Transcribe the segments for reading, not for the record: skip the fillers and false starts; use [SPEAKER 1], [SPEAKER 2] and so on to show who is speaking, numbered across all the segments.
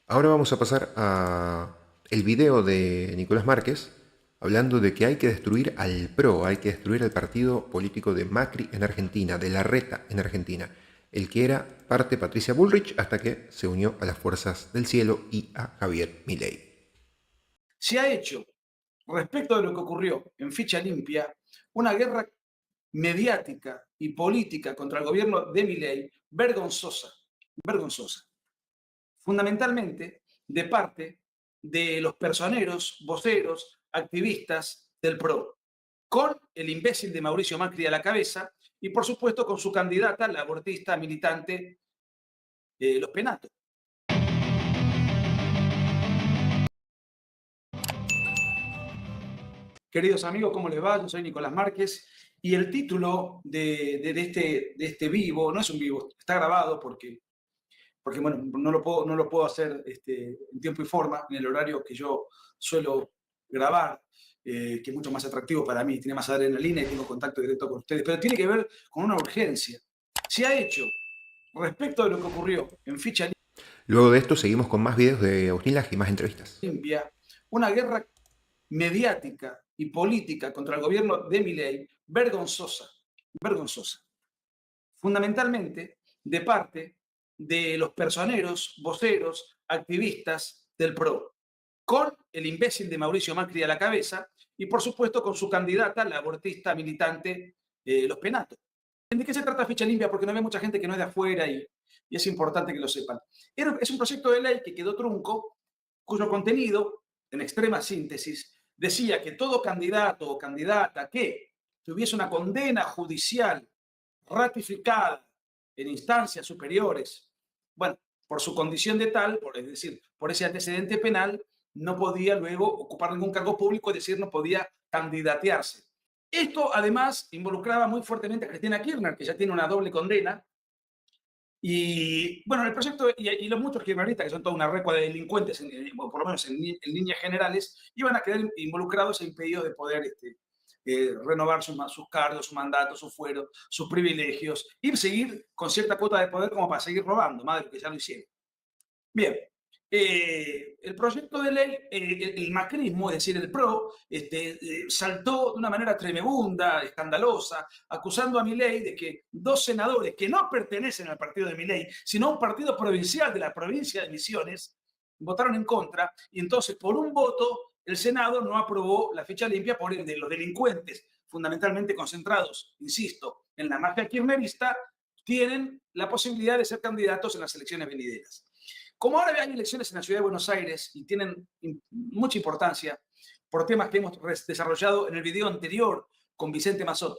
[SPEAKER 1] Ahora vamos a pasar a el video de Nicolás Márquez hablando de que hay que destruir al PRO, hay que destruir al partido político de Macri en Argentina, de Larreta en Argentina, el que era parte Patricia Bullrich hasta que se unió a las fuerzas del cielo y a Javier Milei.
[SPEAKER 2] Se ha hecho, respecto de lo que ocurrió en Ficha Limpia, una guerra mediática y política contra el gobierno de Milei vergonzosa, vergonzosa, fundamentalmente de parte de los personeros, voceros, activistas del PRO, con el imbécil de Mauricio Macri a la cabeza y, por supuesto, con su candidata, la abortista militante Los Penatos. Queridos amigos, ¿cómo les va? Yo soy Nicolás Márquez y el título de este vivo, no es un vivo, está grabado porque bueno, no lo puedo hacer en tiempo y forma, en el horario que yo suelo grabar, que es mucho más atractivo para mí, tiene más adrenalina y tengo contacto directo con ustedes, pero tiene que ver con una urgencia. Se ha hecho, respecto de lo que ocurrió en Ficha
[SPEAKER 1] Luego de esto seguimos con más videos de Agustín Laje y más entrevistas.
[SPEAKER 2] Limpia, una guerra mediática y política contra el gobierno de Milei vergonzosa, vergonzosa, fundamentalmente de parte de los personeros, voceros, activistas del PRO, con el imbécil de Mauricio Macri a la cabeza y, por supuesto, con su candidata, la abortista militante Los Penatos. ¿De qué se trata Ficha Limpia? Porque no ve mucha gente que no es de afuera y es importante que lo sepan. Es un proyecto de ley que quedó trunco, cuyo contenido, en extrema síntesis, decía que todo candidato o candidata que tuviese una condena judicial ratificada en instancias superiores, bueno, por su condición de tal, es decir, por ese antecedente penal, no podía luego ocupar ningún cargo público, es decir, no podía candidatearse. Esto además involucraba muy fuertemente a Cristina Kirchner, que ya tiene una doble condena. Y bueno, el proyecto y los muchos kirchneristas, que son toda una recua de delincuentes, por lo menos en líneas generales, iban a quedar involucrados e impedidos de poder renovar sus cargos, su mandato, su fuero, sus privilegios y seguir con cierta cuota de poder como para seguir robando, madre, que ya lo hicieron. Bien, el proyecto de ley, el macrismo, es decir, el PRO, saltó de una manera tremenda, escandalosa, acusando a Milei de que dos senadores que no pertenecen al partido de Milei, sino a un partido provincial de la provincia de Misiones, votaron en contra y entonces por un voto el Senado no aprobó la ficha limpia, por ende los delincuentes, fundamentalmente concentrados, insisto, en la mafia kirchnerista, tienen la posibilidad de ser candidatos en las elecciones venideras. Como ahora hay elecciones en la ciudad de Buenos Aires y tienen mucha importancia por temas que hemos desarrollado en el video anterior con Vicente Mazot,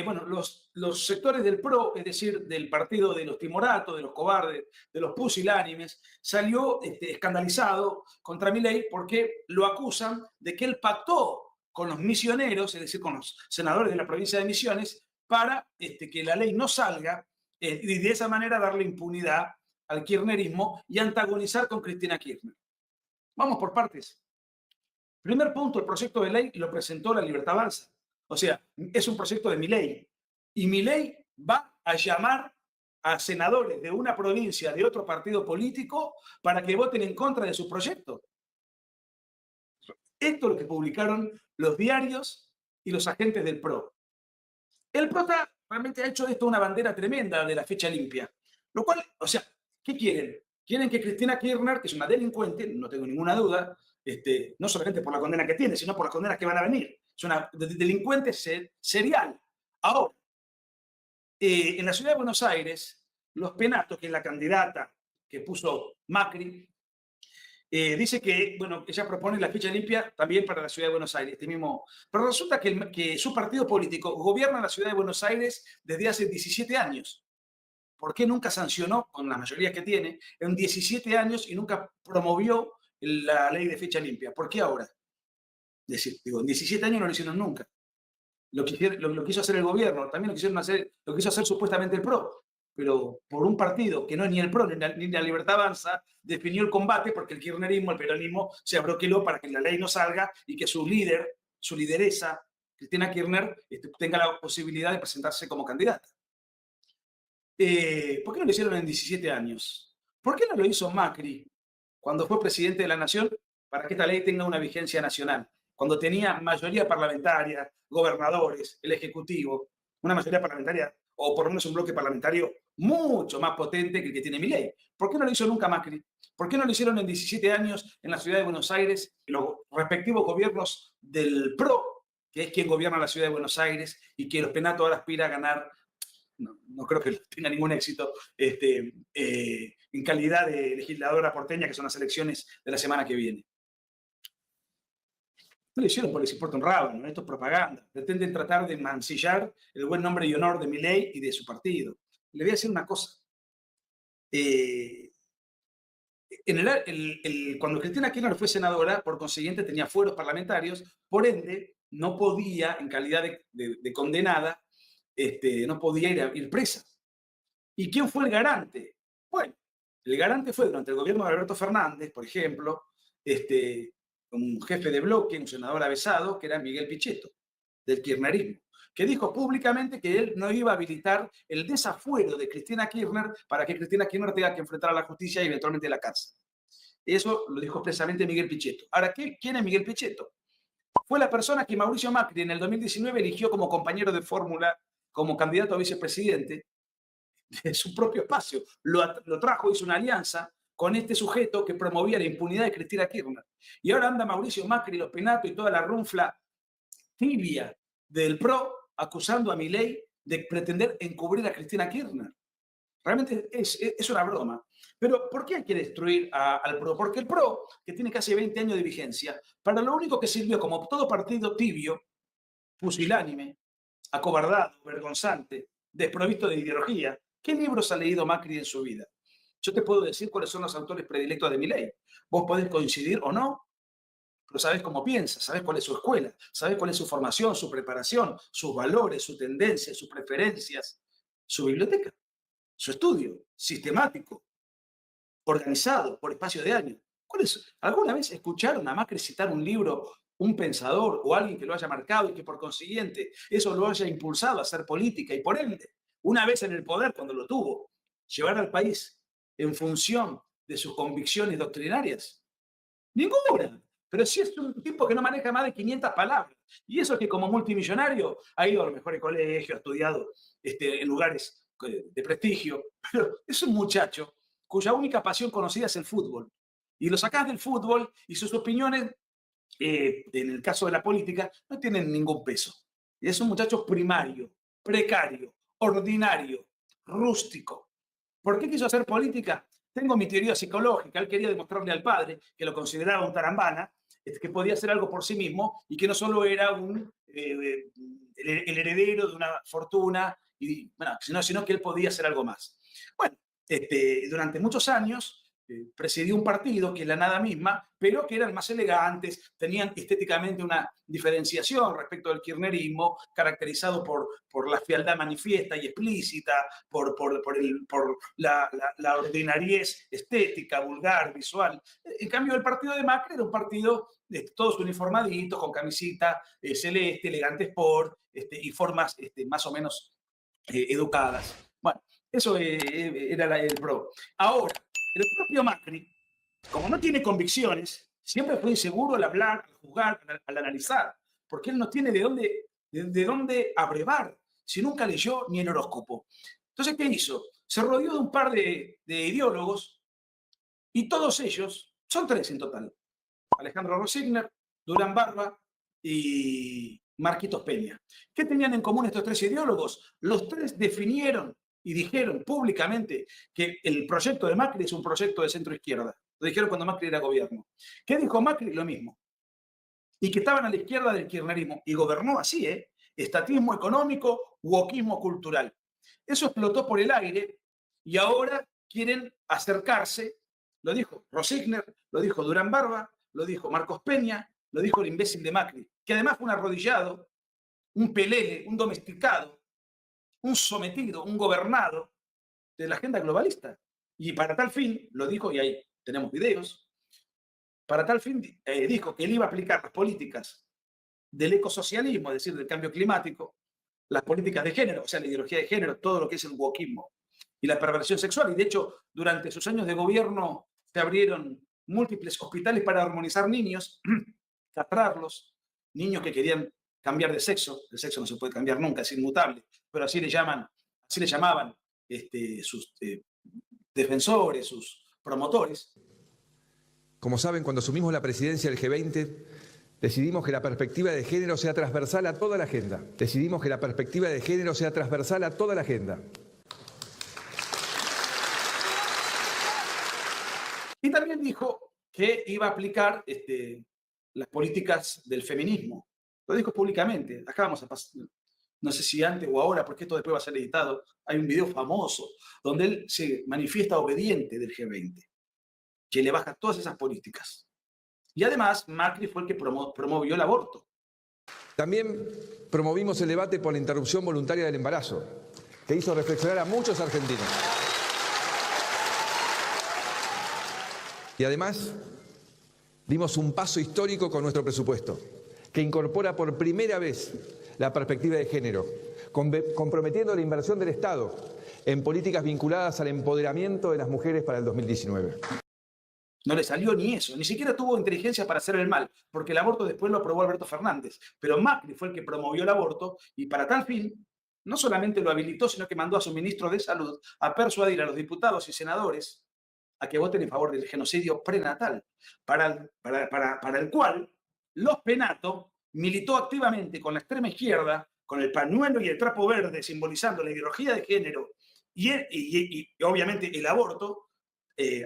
[SPEAKER 2] bueno, los sectores del PRO, es decir, del partido de los timoratos, de los cobardes, de los pusilánimes, salió escandalizado contra Milei porque lo acusan de que él pactó con los misioneros, es decir, con los senadores de la provincia de Misiones, para que la ley no salga y de esa manera darle impunidad al kirchnerismo y antagonizar con Cristina Kirchner. Vamos por partes. Primer punto, el proyecto de ley lo presentó la Libertad Avanza. O sea, es un proyecto de mi ley. Y mi ley va a llamar a senadores de una provincia de otro partido político para que voten en contra de su proyecto. Esto es lo que publicaron los diarios y los agentes del PRO. El PROTA realmente ha hecho de esto una bandera tremenda de la fecha limpia. Lo cual, o sea, ¿qué quieren? Quieren que Cristina Kirchner, que es una delincuente, no tengo ninguna duda, no solamente por la condena que tiene, sino por las condenas que van a venir. Es una delincuente serial. Ahora, en la ciudad de Buenos Aires, los Penatos, que es la candidata que puso Macri, dice que, bueno, ella propone la ficha limpia también para la ciudad de Buenos Aires, pero resulta que su partido político gobierna la ciudad de Buenos Aires desde hace 17 años. ¿Por qué nunca sancionó, con las mayorías que tiene, en 17 años y nunca promovió la ley de ficha limpia? ¿Por qué ahora? Es decir, digo, en 17 años no lo hicieron nunca. Lo quiso hacer el gobierno, también lo quiso hacer supuestamente el PRO, pero por un partido que no es ni el PRO ni la Libertad Avanza, definió el combate porque el kirchnerismo, el peronismo, se abroqueló para que la ley no salga y que su líder, su lideresa, Cristina Kirchner, tenga la posibilidad de presentarse como candidata. ¿Por qué no lo hicieron en 17 años? ¿Por qué no lo hizo Macri cuando fue presidente de la Nación para que esta ley tenga una vigencia nacional? Cuando tenía mayoría parlamentaria, gobernadores, el Ejecutivo, una mayoría parlamentaria, o por lo menos un bloque parlamentario mucho más potente que el que tiene Milei. ¿Por qué no lo hizo nunca Macri? ¿Por qué no lo hicieron en 17 años en la ciudad de Buenos Aires los respectivos gobiernos del PRO, que es quien gobierna la ciudad de Buenos Aires y que los Penato ahora aspira a ganar? No creo que tenga ningún éxito en calidad de legisladora porteña, que son las elecciones de la semana que viene. No lo hicieron porque les importa un rábano, esto es propaganda. Pretenden tratar de mancillar el buen nombre y honor de Milei y de su partido. Le voy a decir una cosa. Cuando Cristina Kirchner fue senadora, por consiguiente tenía fueros parlamentarios, por ende no podía, en calidad de condenada, no podía ir presa. ¿Y quién fue el garante? Bueno, el garante fue durante el gobierno de Alberto Fernández, por ejemplo, un jefe de bloque, un senador avesado, que era Miguel Pichetto, del kirchnerismo, que dijo públicamente que él no iba a habilitar el desafuero de Cristina Kirchner para que Cristina Kirchner tenga que enfrentar a la justicia y eventualmente la cárcel. Eso lo dijo expresamente Miguel Pichetto. Ahora, ¿quién es Miguel Pichetto? Fue la persona que Mauricio Macri en el 2019 eligió como compañero de fórmula, como candidato a vicepresidente, de su propio espacio. Lo trajo, hizo una alianza con este sujeto que promovía la impunidad de Cristina Kirchner. Y ahora anda Mauricio Macri, los Penato y toda la runfla tibia del PRO acusando a Milei de pretender encubrir a Cristina Kirchner. Realmente es una broma. Pero ¿por qué hay que destruir al PRO? Porque el PRO, que tiene casi 20 años de vigencia, para lo único que sirvió, como todo partido tibio, pusilánime, acobardado, vergonzante, desprovisto de ideología, ¿qué libros ha leído Macri en su vida? Yo te puedo decir cuáles son los autores predilectos de Milei. Vos podés coincidir o no, pero sabés cómo piensa, sabés cuál es su escuela, sabés cuál es su formación, su preparación, sus valores, sus tendencias, sus preferencias, su biblioteca, su estudio sistemático, organizado por espacio de años. ¿Alguna vez escucharon a Macri citar un libro, un pensador o alguien que lo haya marcado y que por consiguiente eso lo haya impulsado a hacer política y por ende, una vez en el poder, cuando lo tuvo, llevar al país en función de sus convicciones doctrinarias? Ninguna. Pero sí es un tipo que no maneja más de 500 palabras. Y eso es que como multimillonario ha ido a los mejores colegios, ha estudiado en lugares de prestigio. Pero es un muchacho cuya única pasión conocida es el fútbol. Y lo sacás del fútbol y sus opiniones, en el caso de la política, no tienen ningún peso. Y es un muchacho primario, precario, ordinario, rústico. ¿Por qué quiso hacer política? Tengo mi teoría psicológica. Él quería demostrarle al padre, que lo consideraba un tarambana, que podía hacer algo por sí mismo y que no solo era el heredero de una fortuna, bueno, sino que él podía hacer algo más. Bueno, durante muchos años presidió un partido que es la nada misma, pero que eran más elegantes, tenían estéticamente una diferenciación respecto del kirchnerismo, caracterizado por la fealdad manifiesta y explícita, por la ordinariez estética, vulgar, visual. En cambio, el partido de Macri era un partido todos uniformaditos, con camisita celeste, elegante sport, y formas más o menos educadas. Bueno, eso era el PRO. Ahora, el propio Macri, como no tiene convicciones, siempre fue inseguro al hablar, al juzgar, al analizar, porque él no tiene de dónde abrevar, si nunca leyó ni el horóscopo. Entonces, ¿qué hizo? Se rodeó de un par de ideólogos y todos ellos, son tres en total, Alejandro Rosigner, Durán Barba y Marquitos Peña. ¿Qué tenían en común estos tres ideólogos? Los tres definieron y dijeron públicamente que el proyecto de Macri es un proyecto de centro-izquierda. Lo dijeron cuando Macri era gobierno. ¿Qué dijo Macri? Lo mismo. Y que estaban a la izquierda del kirchnerismo. Y gobernó así, estatismo económico, wokismo cultural. Eso explotó por el aire y ahora quieren acercarse. Lo dijo Rosigner, lo dijo Durán Barba, lo dijo Marcos Peña, lo dijo el imbécil de Macri, que además fue un arrodillado, un pelele, un domesticado, un sometido, un gobernado de la agenda globalista. Y para tal fin, lo dijo, y ahí tenemos videos, para tal fin dijo que él iba a aplicar las políticas del ecosocialismo, es decir, del cambio climático, las políticas de género, o sea, la ideología de género, todo lo que es el wokismo, y la perversión sexual. Y de hecho, durante sus años de gobierno se abrieron múltiples hospitales para hormonizar niños, castrarlos, niños que querían cambiar de sexo. El sexo no se puede cambiar nunca, es inmutable, pero así le llamaban sus defensores, sus promotores.
[SPEAKER 3] Como saben, cuando asumimos la presidencia del G20, decidimos que la perspectiva de género sea transversal a toda la agenda. Decidimos que la perspectiva de género sea transversal a toda la agenda.
[SPEAKER 2] Y también dijo que iba a aplicar las políticas del feminismo. Lo dijo públicamente. Acá vamos a pasar, no sé si antes o ahora, porque esto después va a ser editado. Hay un video famoso donde él se manifiesta obediente del G20, que le baja todas esas políticas. Y además, Macri fue el que promovió el aborto.
[SPEAKER 3] También promovimos el debate por la interrupción voluntaria del embarazo, que hizo reflexionar a muchos argentinos. Y además, dimos un paso histórico con nuestro presupuesto, que incorpora por primera vez la perspectiva de género, comprometiendo la inversión del Estado en políticas vinculadas al empoderamiento de las mujeres para el 2019.
[SPEAKER 2] No le salió ni eso, ni siquiera tuvo inteligencia para hacer el mal, porque el aborto después lo aprobó Alberto Fernández. Pero Macri fue el que promovió el aborto y para tal fin, no solamente lo habilitó, sino que mandó a su ministro de Salud a persuadir a los diputados y senadores a que voten en favor del genocidio prenatal, para el cual los Penato militó activamente con la extrema izquierda, con el pañuelo y el trapo verde simbolizando la ideología de género y obviamente el aborto,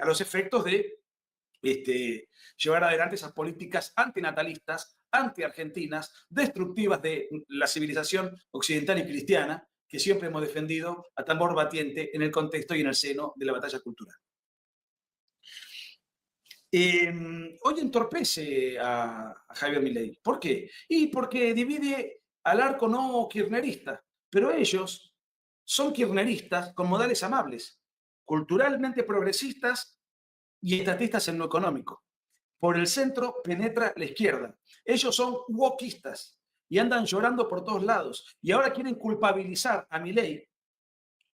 [SPEAKER 2] a los efectos de llevar adelante esas políticas antinatalistas, antiargentinas, destructivas de la civilización occidental y cristiana que siempre hemos defendido a tambor batiente en el contexto y en el seno de la batalla cultural. Hoy entorpece a Javier Milei. ¿Por qué? Y porque divide al arco no kirchnerista, pero ellos son kirchneristas con modales amables, culturalmente progresistas y estatistas en lo económico. Por el centro penetra la izquierda. Ellos son wokistas y andan llorando por todos lados. Y ahora quieren culpabilizar a Milei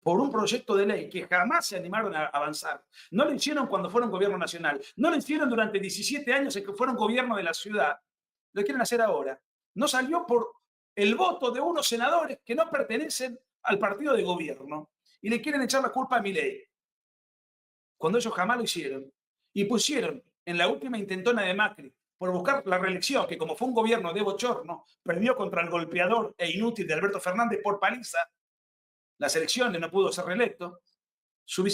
[SPEAKER 2] por un proyecto de ley que jamás se animaron a avanzar. No lo hicieron cuando fueron gobierno nacional. No lo hicieron durante 17 años en que fueron gobierno de la ciudad. Lo quieren hacer ahora. No salió por el voto de unos senadores que no pertenecen al partido de gobierno y le quieren echar la culpa a Milei, cuando ellos jamás lo hicieron. Y pusieron en la última intentona de Macri por buscar la reelección, que como fue un gobierno de bochorno, perdió contra el golpeador e inútil de Alberto Fernández por paliza las elecciones, no pudo ser reelecto. Su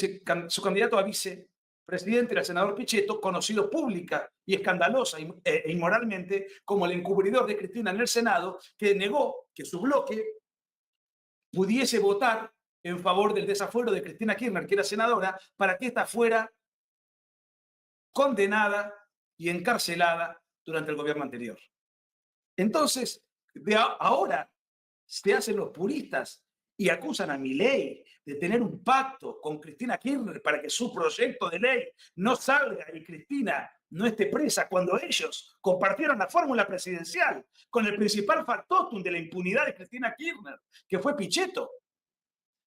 [SPEAKER 2] candidato a vicepresidente era el senador Pichetto, conocido pública y escandalosa e inmoralmente como el encubridor de Cristina en el Senado, que negó que su bloque pudiese votar en favor del desafuero de Cristina Kirchner, que era senadora, para que ésta fuera condenada y encarcelada durante el gobierno anterior. Entonces, ahora se hacen los puristas y acusan a Milei de tener un pacto con Cristina Kirchner para que su proyecto de ley no salga y Cristina no esté presa, cuando ellos compartieron la fórmula presidencial con el principal factotum de la impunidad de Cristina Kirchner, que fue Pichetto.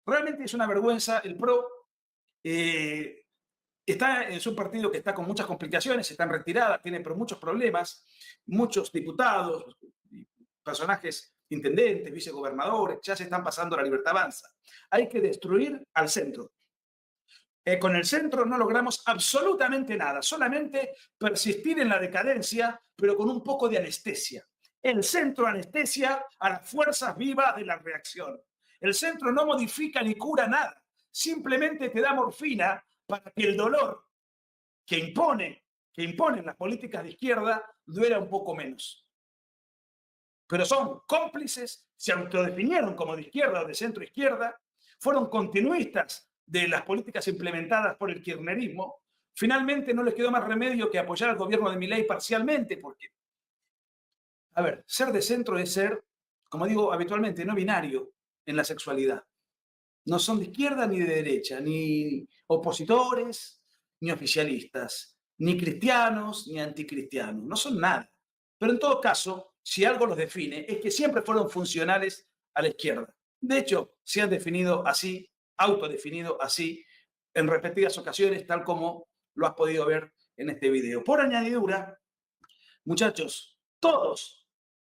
[SPEAKER 2] Realmente es una vergüenza. El PRO es un partido que está con muchas complicaciones, está en retirada, tiene muchos problemas, muchos diputados, personajes, intendentes, vicegobernadores, ya se están pasando la Libertad Avanza. Hay que destruir al centro. Con el centro no logramos absolutamente nada, solamente persistir en la decadencia, pero con un poco de anestesia. El centro anestesia a las fuerzas vivas de la reacción. El centro no modifica ni cura nada, simplemente te da morfina para que el dolor que imponen las políticas de izquierda duela un poco menos. Pero son cómplices, se autodefinieron como de izquierda o de centro izquierda, fueron continuistas de las políticas implementadas por el kirchnerismo. Finalmente no les quedó más remedio que apoyar al gobierno de Milei parcialmente, porque, a ver, ser de centro es ser, como digo habitualmente, no binario en la sexualidad. No son de izquierda ni de derecha, ni opositores, ni oficialistas, ni cristianos, ni anticristianos. No son nada. Pero en todo caso, si algo los define, es que siempre fueron funcionales a la izquierda. De hecho, se han definido así autodefinido así en repetidas ocasiones, tal como lo has podido ver en este video. Por añadidura, muchachos, todos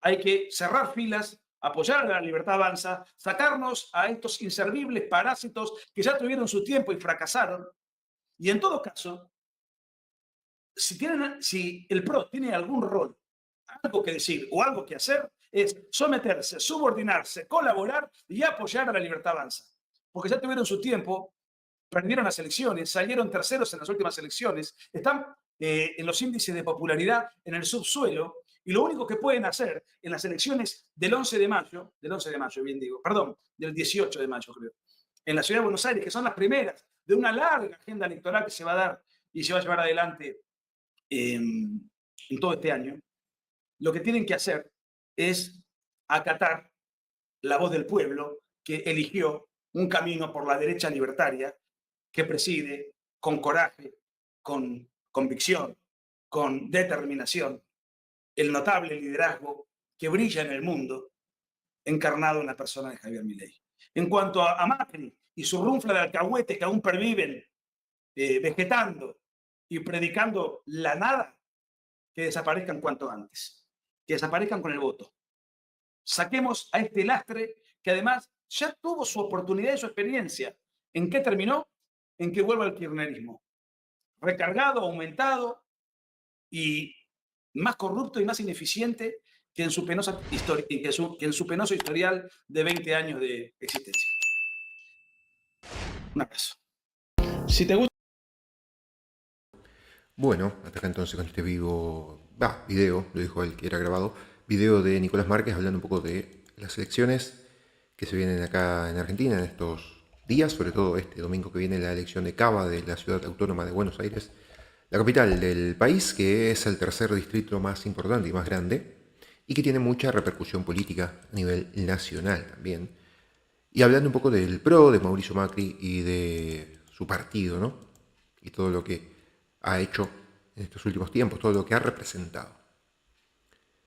[SPEAKER 2] hay que cerrar filas, apoyar a La Libertad Avanza, sacarnos a estos inservibles parásitos que ya tuvieron su tiempo y fracasaron. Y en todo caso, si el PRO tiene algún rol, algo que decir o algo que hacer, es someterse, subordinarse, colaborar y apoyar a La Libertad Avanza. Porque ya tuvieron su tiempo, perdieron las elecciones, salieron terceros en las últimas elecciones, están en los índices de popularidad en el subsuelo, y lo único que pueden hacer en las elecciones del 11 de mayo, bien digo, perdón, del 18 de mayo creo, en la ciudad de Buenos Aires, que son las primeras de una larga agenda electoral que se va a dar y se va a llevar adelante en todo este año, lo que tienen que hacer es acatar la voz del pueblo que eligió un camino por la derecha libertaria que preside con coraje, con convicción, con determinación, el notable liderazgo que brilla en el mundo, encarnado en la persona de Javier Milei. En cuanto a Macri y su runfla de alcahuetes que aún perviven vegetando y predicando la nada, que desaparezcan cuanto antes, que desaparezcan con el voto. Saquemos a este lastre que además ya tuvo su oportunidad y su experiencia. ¿En qué terminó? En que vuelva al kirchnerismo. Recargado, aumentado y más corrupto y más ineficiente que en su penoso historial de 20 años de existencia. Un abrazo. Si te gusta...
[SPEAKER 1] Bueno, hasta acá entonces con este video, lo dijo él que era grabado, video de Nicolás Márquez hablando un poco de las elecciones que se vienen acá en Argentina en estos días, sobre todo este domingo que viene la elección de Cava, de la ciudad autónoma de Buenos Aires, la capital del país, que es el tercer distrito más importante y más grande, y que tiene mucha repercusión política a nivel nacional también. Y hablando un poco del PRO, de Mauricio Macri y de su partido, ¿no? Y todo lo que ha hecho en estos últimos tiempos, todo lo que ha representado.